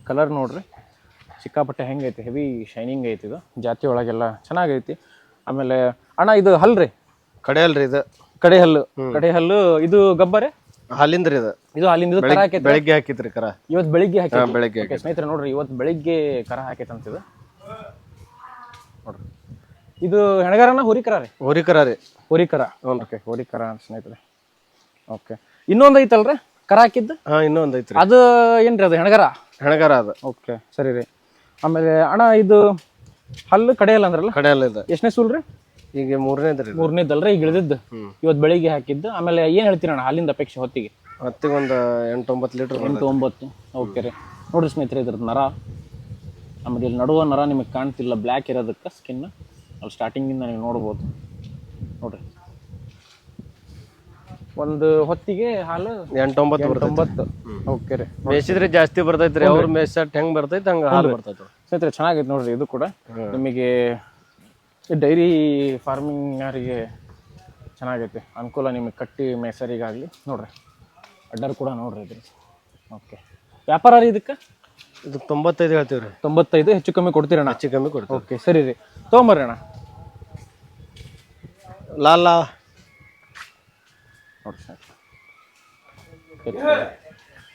ಕಲರ್ ನೋಡ್ರಿ ಸಿಕ್ಕಾಪಟ್ಟೆ ಹೆಂಗೈತಿ. ಹೆವಿ ಶೈನಿಂಗ್ ಐತಿ. ಇದು ಜಾತಿ ಒಳಗೆಲ್ಲ ಚೆನ್ನಾಗೈತಿ. ಆಮೇಲೆ ಅಣ್ಣ ಇದು ಹಲ್ಲು ರೀ? ಕಡೆ ಅಲ್ರಿ ಇದು. ಕಡೆ ಹಲ್ಲು. ಕಡೆ ಹಲ್ಲು. ಇದು ಗಬ್ಬರೆ? ಹಾಲಿಂದ್ರಿ ಇದು. ಇದು ಹಾಲಿಂದ ಕರ ಹಾಕೈತಿ? ಬೆಳಗ್ಗೆ ಹಾಕಿತ್ರಿ ಕರ. ಇವತ್ತು ಬೆಳಿಗ್ಗೆ ಹಾಕಿ? ಬೆಳಗ್ಗೆ ಸ್ನೇಹಿತರೆ ನೋಡ್ರಿ ಇವತ್ತು ಬೆಳಿಗ್ಗೆ ಕರ ಹಾಕೈತಂತಿದು ನೋಡ್ರಿ. ಇದು ಹೆಣಗಾರನ ಹೋರಿ ಕರ ರೀ? ಹೋರಿ ಕರ ರೀ. ಹೋರಿ ಕರ. ಓಕೆ ಹೋರಿ ಕರ ಅಂತ ಸ್ನೇಹಿತರೆ. ಓಕೆ ಇನ್ನೊಂದು ಐತಲ್ರಿ ಕರ ಹಾಕಿದ್ದು? ಹಾಂ ಇನ್ನೊಂದು ಐತ್ರಿ. ಅದು ಏನ್ರಿ ಅದು ಹೆಣಗಾರ? ಹೆಣಗಾರ ಅದು. ಓಕೆ ಸರಿ ರೀ. ಆಮೇಲೆ ಅಣ್ಣ ಇದು ಹಲ್ಲು ಕಡೆ ಅಲ್ಲ ಅಂದ್ರಲ್ಲ? ಕಡೆ ಅಲ್ಲ ಇದು. ಎಷ್ಟನೇ ಸೂಲ್ ರೀ? ಈಗ ಮೂರನೇದ್ರಿ. ಮೂರನೇದಲ್ರಿ ಈಗ ಇಳಿದಿದ್ದು? ಇವತ್ತು ಬೆಳಿಗ್ಗೆ ಹಾಕಿದ್ದು. ಆಮೇಲೆ ಏನು ಹೇಳ್ತೀರಿ ಅಣ್ಣ ಹಾಲಿಂದ ಅಪೇಕ್ಷೆ ಹೊತ್ತಿಗೆ? ಹೊತ್ತಿಗೆ ಒಂದು 8-9 ಲೀಟ್ರ್. 8-9. ಓಕೆ ರೀ. ನೋಡಿರಿ ಸ್ನೇಹಿತರೆ ಇದ್ರದ್ದು ನರ. ಆಮೇಲೆ ಇಲ್ಲಿ ನಡುವ ನರ ನಿಮಗೆ ಕಾಣ್ತಿಲ್ಲ ಬ್ಲ್ಯಾಕ್ ಇರೋದಕ್ಕೆ ಸ್ಕಿನ್. ಅಲ್ಲಿ ಸ್ಟಾರ್ಟಿಂಗಿಂದ ನೀವು ನೋಡ್ಬೋದು ನೋಡ್ರಿ. ಒಂದು ಹೊತ್ತಿಗೆ ಹಾಲು 8-9. ಓಕೆ ರೀ. ಮೇಸಿದ್ರೆ ಜಾಸ್ತಿ ಬರ್ತೈತ್ರಿ. ಅವ್ರ ಮೇಸಟ್ ಹೆಂಗ್ ಬರ್ತೈತೆ ಹಂಗೆ ಹಾಲು ಬರ್ತೈತೆ ಸ್ನೇಹಿತರೆ. ಚೆನ್ನಾಗೈತೆ ನೋಡ್ರಿ. ಇದು ಕೂಡ ನಿಮಗೆ ಡೈರಿ ಫಾರ್ಮಿಂಗ್ನವರಿಗೆ ಚೆನ್ನಾಗೈತೆ ಅನುಕೂಲ. ನಿಮಗೆ ಕಟ್ಟಿ ಮೇಸರಿಗಾಗಲಿ ನೋಡ್ರಿ. ಅಡ್ಡರ್ ಕೂಡ ನೋಡ್ರಿ ಇದ್ರಿ. ಓಕೆ ವ್ಯಾಪಾರ ರೀ ಇದಕ್ಕೆ? ಇದಕ್ಕೆ 95 ಹೇಳ್ತೀವಿ ರೀ. 95 ಹೆಚ್ಚು ಕಮ್ಮಿ ಕೊಡ್ತೀರಣ್ಣ? ಹೆಚ್ಚು ಕಮ್ಮಿ ಕೊಡ್ತೀವಿ. ಓಕೆ ಸರಿ ರೀ. ತೊಗೊಂಬರ್ರಿ ಅಣ್ಣ. ಲಾಲ ನೋಡ್ರಿ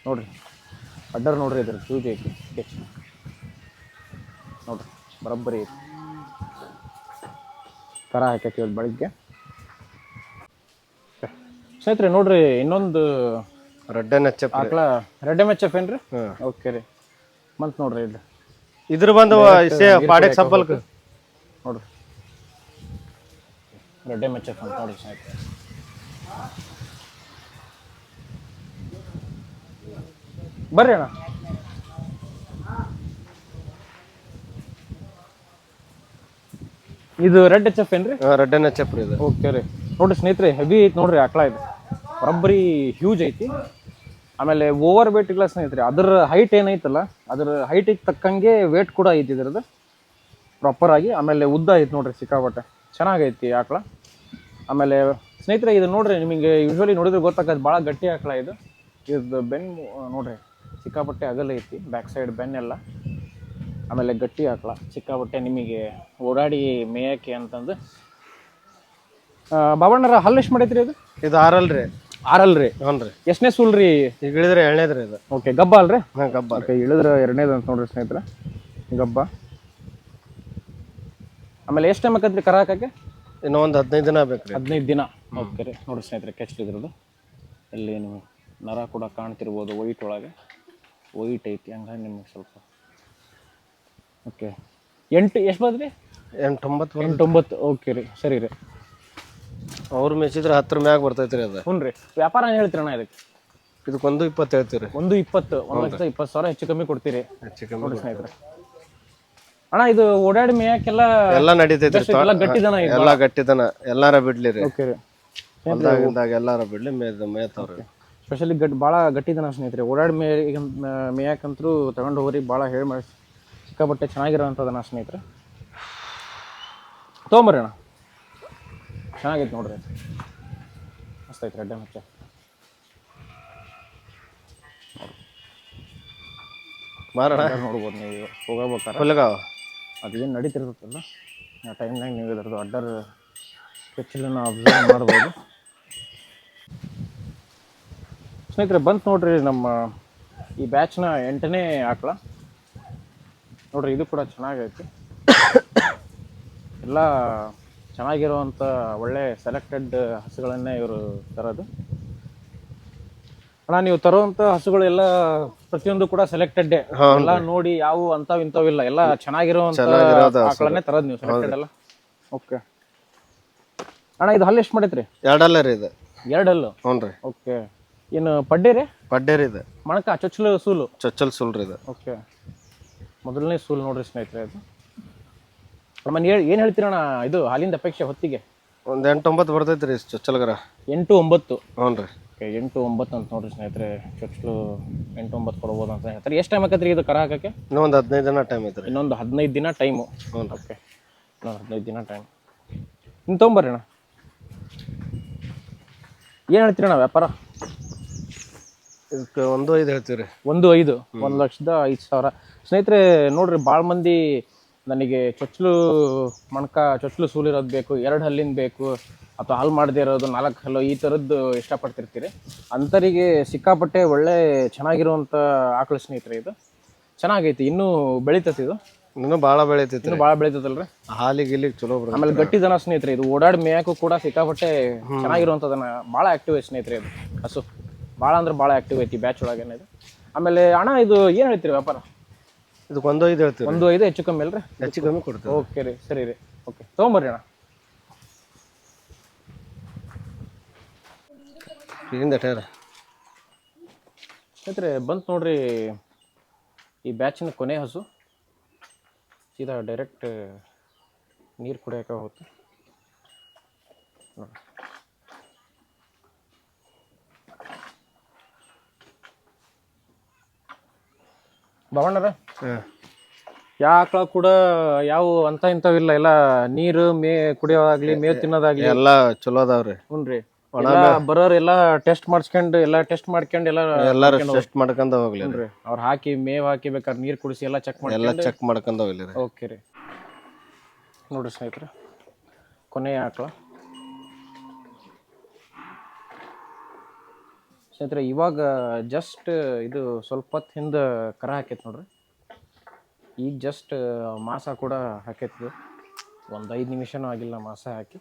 ನೋಡ್ರಿ ಅಡ್ಡರ್ ನೋಡ್ರಿ ಇದ್ರ ಹ್ಯೂಜ್ ಐತಿ. ಹೆಚ್ಚು ನೋಡ್ರಿ ಬರೋಬ್ಬರಿ ಐತಿ. ಕರ ಹಾಕೈತಿ ಇವತ್ತು ಬೆಳಿಗ್ಗೆ. ಸ್ನೇಹಿತರೆ ನೋಡ್ರಿ ಇನ್ನೊಂದು ರೆಡ್ ಎನ್ ಎಚ್ ಎಫ್ ಆಕಳ. ರೆಡ್ ಎಮ್ ಎಚ್ ಎಫ್ ಏನ್ರಿ? ಓಕೆ ರೀ. ಮಂತ್ ನೋಡ್ರಿ ಇದು ಇದ್ರ ಬಂದು ಪಾಡೆಕ್ ಸಪ್ಪಲ್ಕ್ ನೋಡ್ರಿ ರೆಡ್ ಎಮ್ ಎಚ್ ಎಫ್ ಅಂತ ನೋಡ್ರಿ ಸ್ನೇಹಿತರೆ. ಬರ್ರಿ ಅಣ್ಣ. ಇದು ರೆಡ್ ಎಚ್ ಎಫ್ ಏನ್ರಿ? ರೆಡ್ ಎನ್ ಎಚ್ ಎಫ್ ರೀ ಇದು. ಓಕೆ ರೀ. ನೋಡ್ರಿ ಸ್ನೇಹಿತರೆ ಹೆವಿ ಐತಿ ನೋಡ್ರಿ ಆಕಳ. ಇದು ಬರೋಬ್ಬರಿ ಹ್ಯೂಜ್ ಐತಿ. ಆಮೇಲೆ ಓವರ್ ವೇಟ್ ಇಲ್ಲ ಸ್ನೇಹಿತರೆ. ಅದ್ರ ಹೈಟ್ ಏನೈತಲ್ಲ ಅದ್ರ ಹೈಟಿಗೆ ತಕ್ಕಂಗೆ ವೇಟ್ ಕೂಡ ಐತಿ ಇದ್ರದ್ದು ಪ್ರಾಪರ್ ಆಗಿ. ಆಮೇಲೆ ಉದ್ದ ಐತಿ ನೋಡ್ರಿ ಸಿಕ್ಕಾಪಟ್ಟೆ ಚೆನ್ನಾಗೈತಿ ಆಕಳ. ಆಮೇಲೆ ಸ್ನೇಹಿತರೆ ಇದು ನೋಡ್ರಿ ನಿಮಗೆ ಯೂಶ್ವಲಿ ನೋಡಿದ್ರೆ ಗೊತ್ತಾಗತ್ತೆ ಭಾಳ ಗಟ್ಟಿ ಆಕಳ ಇದು. ಇದ್ರದ್ದು ಬೆನ್ನು ನೋಡ್ರಿ ಸಿಕ್ಕಾಪಟ್ಟೆ ಅಗಲ ಐತಿ. ಬ್ಯಾಕ್ ಸೈಡ್ ಬೆನ್ನೆಲ್ಲ. ಆಮೇಲೆ ಗಟ್ಟಿ ಆಕಳ ಸಿಕ್ಕಾಪಟ್ಟೆ ನಿಮಗೆ ಓಡಾಡಿ ಮೇಯಕ್ಕೆ ಅಂತಂದು. ಬಾಬಣ್ಣರ ಹಲ್ಲು ಎಷ್ಟು ಮಾಡೈತ್ರಿ ಇದು? ಇದು 6 ರೀ. 6 ರೀ? ಹ್ಞೂ ರೀ. ಎಷ್ಟನೇ ಸೂಲ್ ರೀ? ಈಗ ಇಳಿದ್ರೆ 2ನೇದ್ರಿ ಇದು. ಓಕೆ ಗಬ್ಬ ಅಲ್ರಿ? ಹಾಂ ಗಬ್ಬ. ಓಕೆ ಇಳಿದ್ರೆ 2ನೇದು ಅಂತ ನೋಡ್ರಿ ಸ್ನೇಹಿತರೆ ಗಬ್ಬ. ಆಮೇಲೆ ಎಷ್ಟು ಟೈಮ್ ಆಕತ್ರಿ ಕರ ಹಾಕಕ್ಕೆ? ಇನ್ನೂ ಒಂದು 15 ದಿನ ಬೇಕ್ರಿ. 15 ದಿನ. ಓಕೆ ರೀ. ನೋಡಿ ಸ್ನೇಹಿತರೆ ಕೆಚ್ಚಲು ಇದ್ರದ್ದು ಇಲ್ಲಿ ನೀವು ನರ ಕೂಡ ಕಾಣ್ತಿರ್ಬೋದು ವೈಟ್ ಒಳಗೆ. ವೈಟ್ ಐತಿ ಹಂಗಾಗಿ ನಿಮಗೆ ಸ್ವಲ್ಪ ಓಕೆ. ಎಷ್ಟು ಬಂದ್ರಿ? 8-9. ಓಕೆ ರೀ, ಸರಿ ರೀ. ಅವ್ರು ಮೇಯಿಸಿದ್ರೆ 10 ಮ್ಯಾಗ ಬರ್ತೈತ್ರಿ ಅದು. ಹ್ಞೂ ರೀ. ವ್ಯಾಪಾರ ಏನು ಹೇಳ್ತೀರಣ್ಣ ಇದಕ್ಕೆ? ಇದಕ್ಕೆ 1.20 ಹೇಳ್ತೀರಿ. 1.20. 1,20,000 ಹೆಚ್ಚು ಕಮ್ಮಿ ಕೊಡ್ತೀರಿ. ಹೆಚ್ಚು ಕಮ್ಮಿ ನೋಡಿ ಸ್ನೇಹಿತರೆ. ಅಣ್ಣ ಇದು ಓಡಾಡಿ ಮೇಯಕ್ಕೆಲ್ಲ ಎಲ್ಲ ನಡೀತೈತ್ರಿ. ಎಲ್ಲ ಗಟ್ಟಿದನ ಇದು. ಎಲ್ಲ ಗಟ್ಟಿದನ. ಎಲ್ಲಾರ ಬಿಡ್ಲಿ ರೀ. ಓಕೆ ರೀ. ಹೊಲ್ದಾಗಿಂದಾಗ ಎಲ್ಲಾರ ಬಿಡ್ಲಿ ಮೇಯ್ತಾವ್ರಿ. ಸ್ಪೆಷಲಿ ಭಾಳ ಗಟ್ಟಿದನ ಸ್ನೇಹಿತರೆ. ಓಡಾಡಿ ಮೇಯಕ್ಕಂತರೂ ತಗೊಂಡು ಹೋಗ್ರಿ. ಭಾಳ ಹೇಳಿ ಮಾಡಿ ಸಿಕ್ಕಾಪಟ್ಟೆ ಚೆನ್ನಾಗಿರೋಂಥದ್ದನ ಸ್ನೇಹಿತರೆ. ತೊಗೊಂಬರ್ರಿ ಅಣ್ಣ. ಚೆನ್ನಾಗೈತೆ ನೋಡ್ರಿ. ಮಸ್ತ್ ಐತೆ ರೆಡ್ಡೆ ಮತ್ತೆ. ಮಾರೋಣ ನೋಡ್ಬೋದು ನೀವು ಹೋಗಬೇಕಾರೆ. ಹುಲ್ಗಾವ ಅದೇನು ನಡೀತಿರ್ತಲ್ಲ ಆ ಟೈಮ್ನಾಗ ನೀವು ಇದ್ರದ್ದು ಅಡ್ಡರ್ ಕೆಚ್ಚಲನ್ನು ಅಬ್ಸರ್ವ್ ಮಾಡ್ಬೋದು. ಸ್ನೇಹಿತರೆ ಬಂತು ನೋಡ್ರಿ ನಮ್ಮ ಈ ಬ್ಯಾಚ್ನ 8ನೇ ಆಕಳ ನೋಡ್ರಿ. ಇದು ಕೂಡ ಚೆನ್ನಾಗೈತಿ. ಎಲ್ಲ ಚೆನ್ನಾಗಿರುವಂಥ ಒಳ್ಳೆ ಸೆಲೆಕ್ಟೆಡ್ ಹಸುಗಳನ್ನೇ ಇವರು ತರೋದು. ಅಣ್ಣ ನೀವು ತರುವಂಥ ಹಸುಗಳೆಲ್ಲ ಪ್ರತಿಯೊಂದು ಕೂಡ ಸೆಲೆಕ್ಟೆಡ್ಡೇ. ಎಲ್ಲ ನೋಡಿ ಯಾವ ಅಂಥವು ಇಂಥವಿಲ್ಲ. ಎಲ್ಲ ಚೆನ್ನಾಗಿರುವಂಥ ಆಕಳನ್ನೇ ತರೋದು ನೀವು ಸೆಲೆಕ್ಟೆಡ್ ಎಲ್ಲ. ಓಕೆ ಅಣ್ಣ ಇದು ಹಲ್ಲು ಎಷ್ಟು ಮಾಡೈತ್ರಿ? 2 ಅಲ್ಲ ರೀ ಇದು. 2 ಹಲ್ಲು. ಹ್ಞೂ ರೀ. ಓಕೆ. ಏನು ಪಡ್ಡೆ ರೀ? ಪಡ್ಡೆ ರೀ ಇದು. ಮಣಕ ಚೊಚ್ಚಲು ಸೂಲು. ಚೊಚ್ಚಲ್ ಸೂಲ್ ರೀ ಇದು. ಓಕೆ. ಮೊದಲನೇ ಸೂಲು ನೋಡ್ರಿ ಸ್ನೇಹಿತರೆ ಇದು. ನಮ್ಮನ್ನು ಏನು ಹೇಳ್ತೀರಣ್ಣ ಇದು ಹಾಲಿಂದ ಅಪೇಕ್ಷೆ ಹೊತ್ತಿಗೆ? ಒಂದು 8-9 ಬರ್ತೈತಿ ರೀ ಚೊಚ್ಚಲ್ಗರ. 8-9. ಹ್ಞೂ ರೀ. ಓಕೆ 8-9 ಅಂತ ನೋಡ್ರಿ ಸ್ನೇಹಿತರೆ. ಚೊಚ್ಚಲು 8-9 ಕೊಡ್ಬೋದು ಅಂತ ಹೇಳ್ತಾರೆ. ಎಷ್ಟು ಟೈಮ್ ಆಕತ್ರಿ ಇದು ಕರ ಹಾಕೋಕ್ಕೆ? ಇನ್ನೂ ಒಂದು 15 ದಿನ ಟೈಮ್ ಐತ್ರಿ. ಇನ್ನೊಂದು 15 ದಿನ ಟೈಮು. ಹ್ಞೂ. ಓಕೆ ಇನ್ನೊಂದು 15 ದಿನ ಟೈಮ್. ಇನ್ನು ತೊಗೊಂಬರ್ರಿ ಅಣ್ಣ. ಏನು ಹೇಳ್ತೀರಣ್ಣ ವ್ಯಾಪಾರ? ಇದಕ್ಕೆ 1.5 ಹೇಳ್ತೀವಿ ರೀ. 1.5. 1,05,000. ಸ್ನೇಹಿತರೆ ನೋಡ್ರಿ ಭಾಳ ಮಂದಿ ನನಗೆ ಚೊಚ್ಚಲು ಮಣಕ ಚೊಚ್ಚಲು ಸೂಲಿರೋದು ಬೇಕು, 2 ಹಲ್ಲಿಂದ ಬೇಕು, ಅಥವಾ ಹಾಲು ಮಾಡದೇ ಇರೋದು 4 ಹಲ್ಲು, ಈ ಥರದ್ದು ಇಷ್ಟಪಡ್ತಿರ್ತೀರಿ. ಅಂಥವರಿಗೆ ಸಿಕ್ಕಾಪಟ್ಟೆ ಒಳ್ಳೆ ಚೆನ್ನಾಗಿರುವಂಥ ಆಕಳು ಸ್ನೇಹಿತರೆ ಇದು. ಚೆನ್ನಾಗೈತಿ. ಇನ್ನೂ ಬೆಳಿತೈತಿ ಇದು. ಇನ್ನೂ ಭಾಳ ಬೆಳಿತೈತಿ. ಇನ್ನೂ ಭಾಳ ಬೆಳಿತೈತಲ್ರಿ. ಹಾಲಿಗೆ ಚಲೋ ಬರ್ತೈತಿ. ಆಮೇಲೆ ಗಟ್ಟಿ ದನ ಸ್ನೇಹಿತರೆ ಇದು. ಓಡಾಡಿ ಮೇಯಕ್ಕೂ ಕೂಡ ಸಿಕ್ಕಾಪಟ್ಟೆ ಚೆನ್ನಾಗಿರುವಂಥದ್ದನ್ನ. ಭಾಳ ಆ್ಯಕ್ಟಿವ್ ಐತಿ ಸ್ನೇಹಿತರೆ ಇದು ಹಸು. ಭಾಳ ಅಂದ್ರೆ ಭಾಳ ಆ್ಯಕ್ಟಿವ್ ಐತಿ ಬ್ಯಾಚ್ ಒಳಗೆ ಇದು. ಆಮೇಲೆ ಅಣ್ಣ ಇದು ಏನು ಹೇಳ್ತೀರಿ ವ್ಯಾಪಾರ? ಇದಕ್ಕೆ 1.5 ಹೇಳ್ತೀವಿ. 1.5 ಹೆಚ್ಚು ಕಮ್ಮಿ ಅಲ್ರಿ? ಹೆಚ್ಚು ಕಮ್ಮಿ ಕೊಡ್ತೀವಿ. ಓಕೆ ರೀ, ಸರಿ ರೀ. ಓಕೆ ತೊಗೊಂಬರ್ರಿ ಅಣ್ಣ. ಇಲ್ಲಿಂದ ಟೇರ ಸ್ನೇಹಿತರೆ ಬಂತು ನೋಡ್ರಿ ಈ ಬ್ಯಾಚಿನ ಕೊನೆ ಹಸು. ಸೀದಾ ಡೈರೆಕ್ಟ್ ನೀರು ಕುಡಿಯೋಕೆ ಹೋಗುತ್ತೆ ನೋಡಿ. ಭವಣ್ಣರ ಯಾವ ಆಕಳ ಕೂಡ ಯಾವ ಅಂತ ಇಂಥವಿಲ್ಲ. ಎಲ್ಲ ನೀರು ಕುಡಿಯೋದಾಗ್ಲಿ ಮೇವು ತಿನ್ನೋದಾಗ್ಲಿ ಎಲ್ಲ ಚಲೋ ಅದಾವ್ರಿ. ಹ್ಞೂ ರೀ. ಬರೋರು ಎಲ್ಲ ಟೆಸ್ಟ್ ಮಾಡ್ಸ್ಕೊಂಡು ಎಲ್ಲಾರು ಟೆಸ್ಟ್ ಮಾಡ್ಕೊಂಡ ಹೋಗ್ಲಿ ರೀ. ಅವ್ರು ಹಾಕಿ ಮೇವ್ ಹಾಕಿ ಬೇಕಾದ್ರೆ ನೀರು ಕುಡಿಸಿ ಎಲ್ಲ ಚೆಕ್ ಮಾಡಿ ಎಲ್ಲ ಚೆಕ್ ಮಾಡ್ಕೊಂಡ ಹೋಗ್ಲಿ. ಓಕೆ ರೀ. ನೋಡ್ರಿ ಸ್ನೇಹಿತರೆ ಕೊನೆಯ ಆಕಳ ಸ್ನೇಹಿತರೆ. ಇವಾಗ ಜಸ್ಟ್ ಇದು ಸ್ವಲ್ಪ ಹೊತ್ತು ಹಿಂದೆ ಕರ ಹಾಕೈತಿ ನೋಡ್ರಿ. ಈಗ ಜಸ್ಟ್ ಮಾಸ ಕೂಡ ಹಾಕೈತಿ. ಒಂದು 5 ನಿಮಿಷನೂ ಆಗಿಲ್ಲ ಮಾಸ ಹಾಕಿ.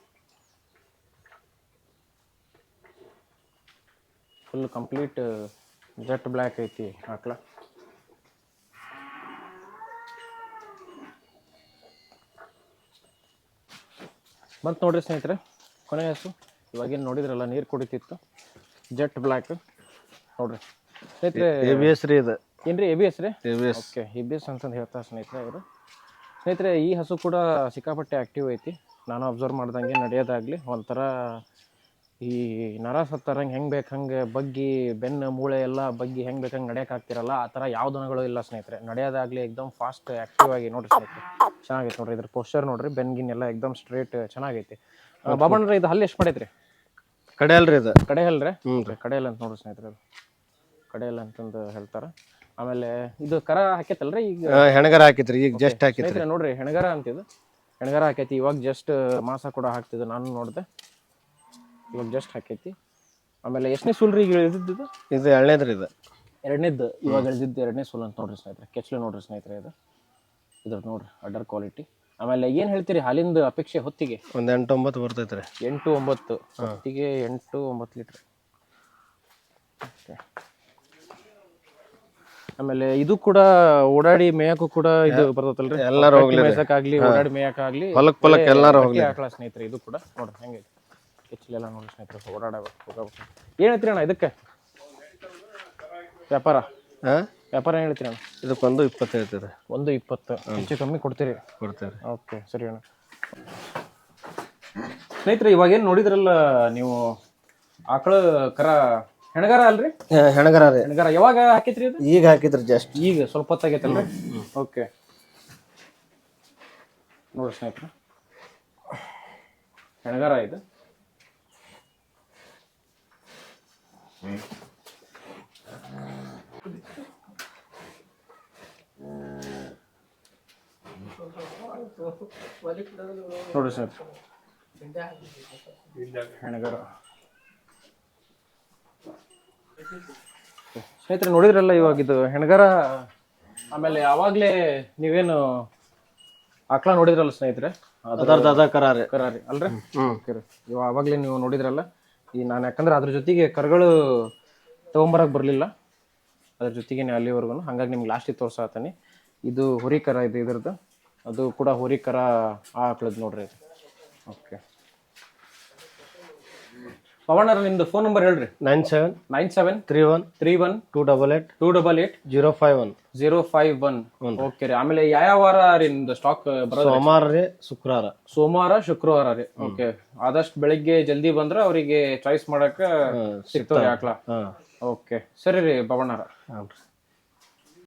ಫುಲ್ ಕಂಪ್ಲೀಟ್ ಜೆಟ್ ಬ್ಲ್ಯಾಕ್ ಐತಿ ಆಕಳ. ಬಂತು ನೋಡ್ರಿ ಸ್ನೇಹಿತರೆ ಕೊನೆ ಹಸು. ಇವಾಗೇನು ನೋಡಿದ್ರಲ್ಲ ನೀರು ಕುಡಿತಿತ್ತು. ಜೆಟ್ ಬ್ಲ್ಯಾಕ್ ನೋಡ್ರಿ ಸ್ನೇಹಿತರೆ. ABS ರೀ ಇದು. ಏನ್ರಿ ABS ರೀ? ABS. ಓಕೆ ABS ಅಂತಂದು ಹೇಳ್ತಾರೆ ಸ್ನೇಹಿತರೆ ಅವರು. ಸ್ನೇಹಿತರೆ ಈ ಹಸು ಕೂಡ ಸಿಕ್ಕಾಪಟ್ಟೆ ಆ್ಯಕ್ಟಿವ್ ಐತಿ. ನಾನು ಅಬ್ಸರ್ವ್ ಮಾಡ್ದಂಗೆ ನಡೆಯೋದಾಗಲಿ ಒಂಥರ ಈ ನರ ಸತ್ತರಂಗೆ ಹೆಂಗೆ ಬೇಕು ಹಂಗೆ ಬಗ್ಗಿ ಬೆನ್ನು ಮೂಳೆ ಎಲ್ಲ ಬಗ್ಗಿ ಹೆಂಗೆ ಬೇಕು ಹಂಗೆ ನಡೆಯೋಕ್ಕಾಗ್ತಿರಲ್ಲ ಆ ಥರ ಯಾವ ದನಗಳು ಇಲ್ಲ ಸ್ನೇಹಿತರೆ. ನಡೆಯೋದಾಗಲಿ ಎಕ್ದಮ್ ಫಾಸ್ಟ್ ಆ್ಯಕ್ಟಿವ್ ಆಗಿ ನೋಡ್ರಿ ಸ್ನೇಹಿತರೆ. ಚೆನ್ನಾಗೈತೆ ನೋಡ್ರಿ. ಇದ್ರ ಪೋಸ್ಚರ್ ನೋಡ್ರಿ. ಬೆನ್ಗಿನೆಲ್ಲ ಎಕ್ದಮ್ ಸ್ಟ್ರೇಟ್ ಚೆನ್ನಾಗೈತಿ. ಬಾಬಣ್ಣ ಇದು ಹಲ್ಲು ಎಷ್ಟು ಮಾಡೈತ್ರಿ? ಕಡೆ ಅಲ್ರಿ ಇದು. ಕಡೆ ಹಲ್ರಿ? ಕಡೆ ಹಲ್ಲು ಅಂತ ನೋಡ್ರಿ ಸ್ನೇಹಿತರೆ. ಅದು ಕಡೆ ಹಲ್ಲು ಅಂತಂದು ಹೇಳ್ತಾರೆ. ಆಮೇಲೆ ಇದು ಕರ ಹಾಕೈತಲ್ರಿ ಈಗ? ಹೆಣಗರ ಹಾಕಿತ್ರಿ ಈಗ ಜಸ್ಟ್ ಹಾಕಿತ್ರಿ ನೋಡ್ರಿ. ಹೆಣಗರ ಅಂತಿದ್ದು ಹೆಣಗರ ಹಾಕೈತಿ. ಇವಾಗ ಜಸ್ಟ್ ಮಾಸ ಕೂಡ ಹಾಕ್ತಿದ್ದು ನಾನು ನೋಡಿದೆ. ಇವಾಗ ಜಸ್ಟ್ ಹಾಕೈತಿ. ಆಮೇಲೆ ಎಷ್ಟನೇ ಸೂಲ್ ರೀ ಈಗ ಇಳಿದಿದ್ದು? ಇದು 2ನೇದ್ರಿ ಇದು. 2ನೇದ್ದು. ಇವಾಗ ಇಳಿದಿದ್ದು 2ನೇ ಸೂಲ್ ಅಂತ ನೋಡ್ರಿ ಸ್ನೇಹಿತರೆ. ಕೆಚ್ಚಲು ನೋಡ್ರಿ ಸ್ನೇಹಿತರೆ ಇದು. ಇದ್ರ ನೋಡ್ರಿ ಅಡ್ಡರ್ ಕ್ವಾಲಿಟಿ ಆಮೇಲೆ ಏನು ಹೇಳ್ತೀರಿ ಹಾಲಿಂದ ಅಪೇಕ್ಷೆ ಹೊತ್ತಿಗೆ? ಒಂದು 8-9 ಬರ್ತೈತೆ ರೀ. 8-9 ಹೊತ್ತಿಗೆ 8-9 ಲೀಟ್ರ್. ಆಮೇಲೆ ಇದು ಕೂಡ ಓಡಾಡಿ ಮೇಯಕ್ಕೂ ಕೂಡ ಇದು ಬರ್ತೈತಲ್ರಿ? ಎಲ್ಲಾರು ಹೋಗ್ಲಿ ರೀ. ಮೇಯ್ಸಕ್ಕಾಗ್ಲಿ ಓಡಾಡಿ ಮೇಯಕ್ಕಾಗ್ಲಿ ಹೊಲಕ್ ಎಲ್ಲಾರು ಹೋಗ್ಲಿ. ಆಕಳ ಸ್ನೇಹಿತರೆ ಇದು ಕೂಡ ನೋಡ್ರಿ ಹೆಂಗೆ ಕೆಚ್ಚಲೆಲ್ಲ ನೋಡಿ ಸ್ನೇಹಿತರೆ ಹೋಗಬೇಕು. ಏನು ಹೇಳ್ತೀರಿ ಅಣ್ಣ ಇದಕ್ಕೆ ವ್ಯಾಪಾರ? ವ್ಯಾಪಾರ ಏನು ಹೇಳ್ತೀರಿ ಅಣ್ಣ? ಇದಕ್ಕೊಂದು 20 ಹೇಳ್ತೀರಿ. 1-20 ಹೆಚ್ಚು ಕಮ್ಮಿ ಕೊಡ್ತೀರಿ? ಕೊಡ್ತೇವೆ. ಓಕೆ ಸರಿ ಅಣ್ಣ. ಸ್ನೇಹಿತರೆ ಇವಾಗೇನು ನೋಡಿದ್ರಲ್ಲ ನೀವು ಆಕಳ ಕರ ಹೆಣಗಾರ ಅಲ್ರಿ? ಹೆಣಗರ ರೀ. ಹೆಣಗಾರ ಯಾವಾಗ ಹಾಕೈತ್ರಿ ಅದು? ಈಗ ಹಾಕಿದ್ರಿ ಜಸ್ಟ್. ಈಗ ಸ್ವಲ್ಪ ಹೊತ್ತಾಗೈತಲ್ರಿ? ಓಕೆ ನೋಡ್ರಿ ಸ್ನೇಹಿತರೆ ಹೆಣಗಾರ ಇದು. ನೋಡ್ರಿ ಸ್ನೇಹಿತರೆ ಹೆಣಗಾರ. ಸ್ನೇಹಿತರೆ ನೋಡಿದ್ರಲ್ಲ ಇವಾಗ ಇದು ಹೆಣಗಾರ. ಆಮೇಲೆ ಯಾವಾಗ್ಲೇ ನೀವೇನು ಆಕಳ ನೋಡಿದ್ರಲ್ಲ ಸ್ನೇಹಿತರೆ ಅದ ಕರಾರಿ ಕರಾರಿ ಅಲ್ರಿ? ಇವಾಗ ಆವಾಗ್ಲೇ ನೀವು ನೋಡಿದ್ರಲ್ಲ ಈ ನಾನು ಯಾಕಂದ್ರೆ ಅದ್ರ ಜೊತೆಗೆ ಕರುಗಳು ತಗೊಂಬರಕ್ ಬರ್ಲಿಲ್ಲ, ಅದ್ರ ಜೊತೆಗೇನೆ ಅಲ್ಲಿವರೆಗೂ, ಹಂಗಾಗಿ ನಿಮ್ಗೆ ಲಾಸ್ಟಿಗೆ ತೋರ್ಸಾತೀನಿ. ಇದು ಹುರಿ ಕರ ಇದು ಇದ್ರದ್ದು, ಅದು ಕೂಡ ಹುರಿ ಕರ ಆಕಳದ್ ನೋಡ್ರಿ ಇದು. ಓಕೆ ಪವಣ್ಣರ ನಿಮ್ದು ಫೋನ್ ನಂಬರ್ ಹೇಳ್ರಿ. 973131 288 051 051. ಓಕೆ ರೀ. ಆಮೇಲೆ ಯಾವ ವಾರ ರೀ ನಿಮ್ದು ಸ್ಟಾಕ್ ಬರೋದು? ಸೋಮವಾರ ರೀ, ಶುಕ್ರವಾರ. ಸೋಮವಾರ ಶುಕ್ರವಾರ ರೀ. ಓಕೆ ಆದಷ್ಟು ಬೆಳಿಗ್ಗೆ ಜಲ್ದಿ ಬಂದ್ರೆ ಅವರಿಗೆ ಚಾಯ್ಸ್ ಮಾಡಕ ಸಿಗ್ತಾವ್ರಿ ಆಕಳ. ಓಕೆ ಸರಿ ರೀ ಪವಣ್ಣರ.